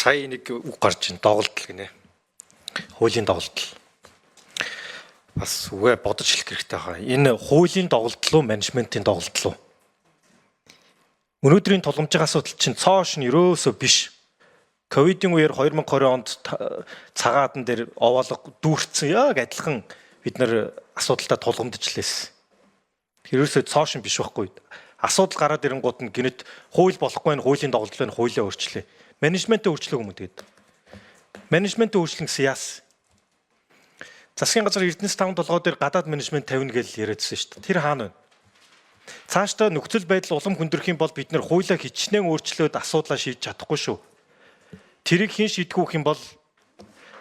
Сая нэг үг гарч ин доголдол гинэ. Хуулийн доголдол. Бас үгээ бодож хэлэх хэрэгтэй хаа. Энэ хуулийн доголдол уу, менежментийн доголдол уу? Өнөөдрийн тулгамжийн асуудал чинь цоош нь ерөөсөө биш. Ковидын үеэр 2020 онд цагаадан дээр овоолго дүүрсэн яг адилхан бид нар асуудалтай тулгамдж лээс. Ерөөсөө цоош нь биш байхгүй. Асуудал гараад ирэнгууд нь гинэт хууль болохгүй нь хуулийн доголдол нь хуулиа өөрчлөе. Менежментээ өөрчлөг юм тэгээд. Менежментээ өөрчлөн гэсэн яас. Засгийн газар Эрдэнэс 5 толгой дээр гадаад менежмент тавина гэж яриадсэн шүү дээ. Тэр хаана вэ? Цаашдаа нөхцөл байдал улам хүндрэх юм бол бид нэр хуулиа хичнээн өөрчлөөд асуудлаа шийдэж чадахгүй шүү. Тэрийг хэн шийдэх вэ юм бол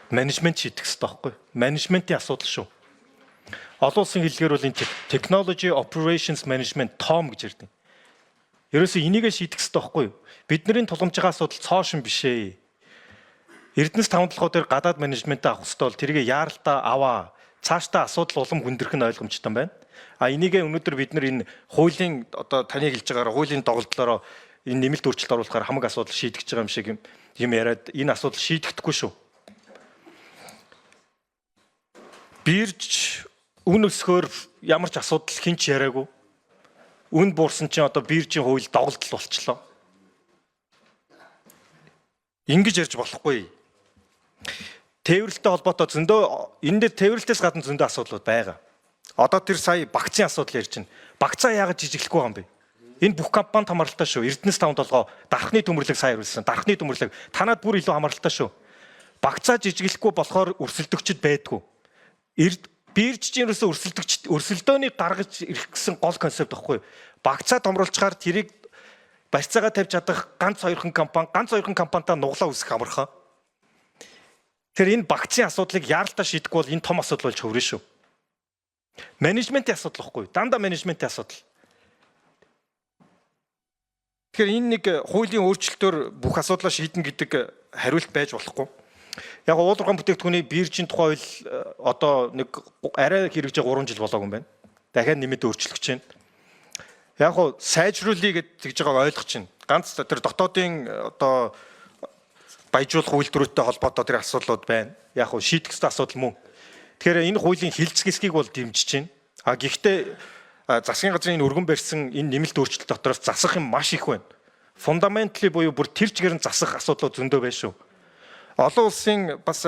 менежмент шийдэх хэрэгтэй байхгүй. Менежментийн асуудал шүү. Олон улсын хэллэгээр бол энэ Technology Operations Management TOM гэж ярьдаг. Ерөөсөө энийгээ шийдэх хэрэгтэй байхгүй. Бидний тулгамж байгаа асуудал цоошин биш ээ. Эрдэнэс 5 толгой дээр гадаад менежментээ авах хэрэгтэй бол тэрийг яаралтаа аваа. Цаашдаа асуудал улам хүндрэх нь ойлгомжтой байна. Энийгээ өнөөдөр бид нар энэ хуулийн одоо таны хэлж байгаагаар хуулийн доголдлороо энэ нэмэлт өөрчлөлт оруулахаар хамаг асуудал шийдэж байгаа юм шиг юм яриад энэ асуудал шийдэхдэггүй шүү. Бирж үн өсгөөр ямар ч асуудал хинч яриаггүй. Үн буурсан чинь одоо биржийн хууль доголдол болчлоо. Ингэж ярьж болохгүй. Тээвэрлэлтэй холбоотой зөндөө энэ дээр тээвэрлэлтээс гадна зөндөө асуудлууд байгаа. Одоо тэр сая багцын асуудал ярьж байна. Багцаа яагаад жижиглэхгүй юм бэ? Энэ бүх компанид хамааралтай шүү. Эрдэнэс 5 толгой дархны төмөрлөг сайн хариулсан. Дархны төмөрлөг танад бүр илүү хамааралтай шүү. Багцаа жижиглэхгүй болохоор өрсөлдөгчд байдгүй. Биржийн ерөөсөө өрсөлдөөнийг гаргаж ирэх гэсэн гол концепт байхгүй. Багцаа томруулчаар тэрийг барьцаагаа тавьж чадах ганц хоёрхан компанитай нуглаа үүсгэх амархаа. Тэр энэ багцын асуудлыг яаралтаа шийдэхгүй бол энэ том асуудал болж хөврөн шүү. Менежментийн асуудал байхгүй. Дандаа менежментийн асуудал. Тэгэхээр энэ нэг хуулийн өөрчлөлтөөр бүх асуудлаа шийднэ гэдэг хариулт байж болохгүй. Яг уулуурхан бүтээгдэхүүний биржийн тухай хууль одоо нэг арай хэрэгжиж 3 жил болоогүй юм байна. Дахиад нэмээд өөрчлөгч байна. Яг гоо сайжруулъя гэж байгааг ойлгож байна. Ганц тэр дотоодын одоо баяжуулах үйлдвэртэй холбоотой тэр асуудлууд байна. Яг гоо шийдэх ёстой асуудал мөн. Тэгэхээр энэ хуулийн хилцэсгийг бол дэмжиж байна. Гэхдээ засгийн газрын өргөн барьсан энэ нэмэлт өөрчлөлт дотроос засах юм маш их байна. Фундаментали буюу бүр тэр чигээр нь засах асуудлууд зөндөө байна шүү. Олон улсын бас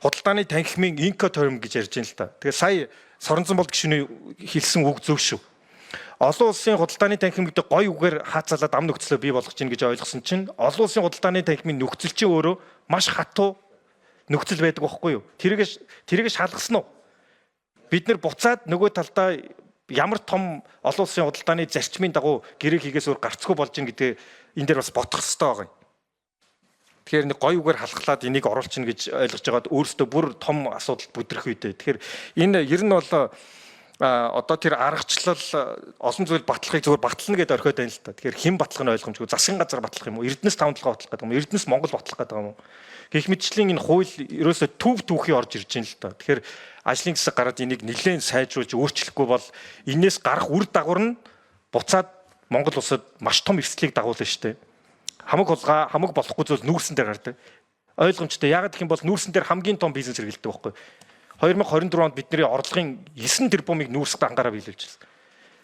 худалдааны танхимын инкотерм гэж ярьж байна л та. Тэгээ сая Соронзон болд гишүүний хэлсэн үг зөв шүү. Олон улсын худалдааны танхим гэдэг гой үгээр хаацалаад ам нөхцөлөө бий болгож гин гэж ойлгосон чинь олон улсын худалдааны танхимын нөхцөл чинь өөрөө маш хатуу нөхцөл байдаг байхгүй юу? Тэрийг шалгасан уу? Бид нэр буцаад нөгөө талдаа ямар том олон улсын худалдааны зарчмын дагуу гэрээ хийгээс өөр гарцгүй болж гин гэдэг энэ дээр бас бодох хэрэгтэй байгаа юм. Тэгэхээр нэг гой үгээр халахлаад энийг оруулчихна гэж ойлгож байгаад өөрөөсөө бүр том асуудал бүдрэх үедээ. Тэгэхээр энэ ер нь бол одоо тэр аргачлал олон зүйл батлахыг зөвхөн батлна гэдээ орхиод байна л та. Тэгэхээр хэн батлах нь ойлгомжгүй. Засгийн газар батлах юм уу? Эрдэнэс 5 толгой батлах гэдэг юм уу? Эрдэнэс Монгол батлах гэдэг юм уу? Гэх мэтчлийн энэ хууль ерөөсөө түүхий орж ирж байна л та. Тэгэхээр ажлын хэсэг гараад энийг нэлээд сайжруулж өөрчлөхгүй бол энээс гарах үр дагавар нь буцаад Монгол улсад маш том эрсдлийг дагуулна шүү дээ. Хамаг болохгүй зүйл нүүрсэн дээр гардаг. Ойлгомжтой. Яагаад гэх юм бол нүүрсэн дээр хамгийн том бизнес хэрэгэлдэг байхгүй. 2024 онд бидний орлогын 9 тэрбумыг нүүрсэд анхаараа биелүүлж байна.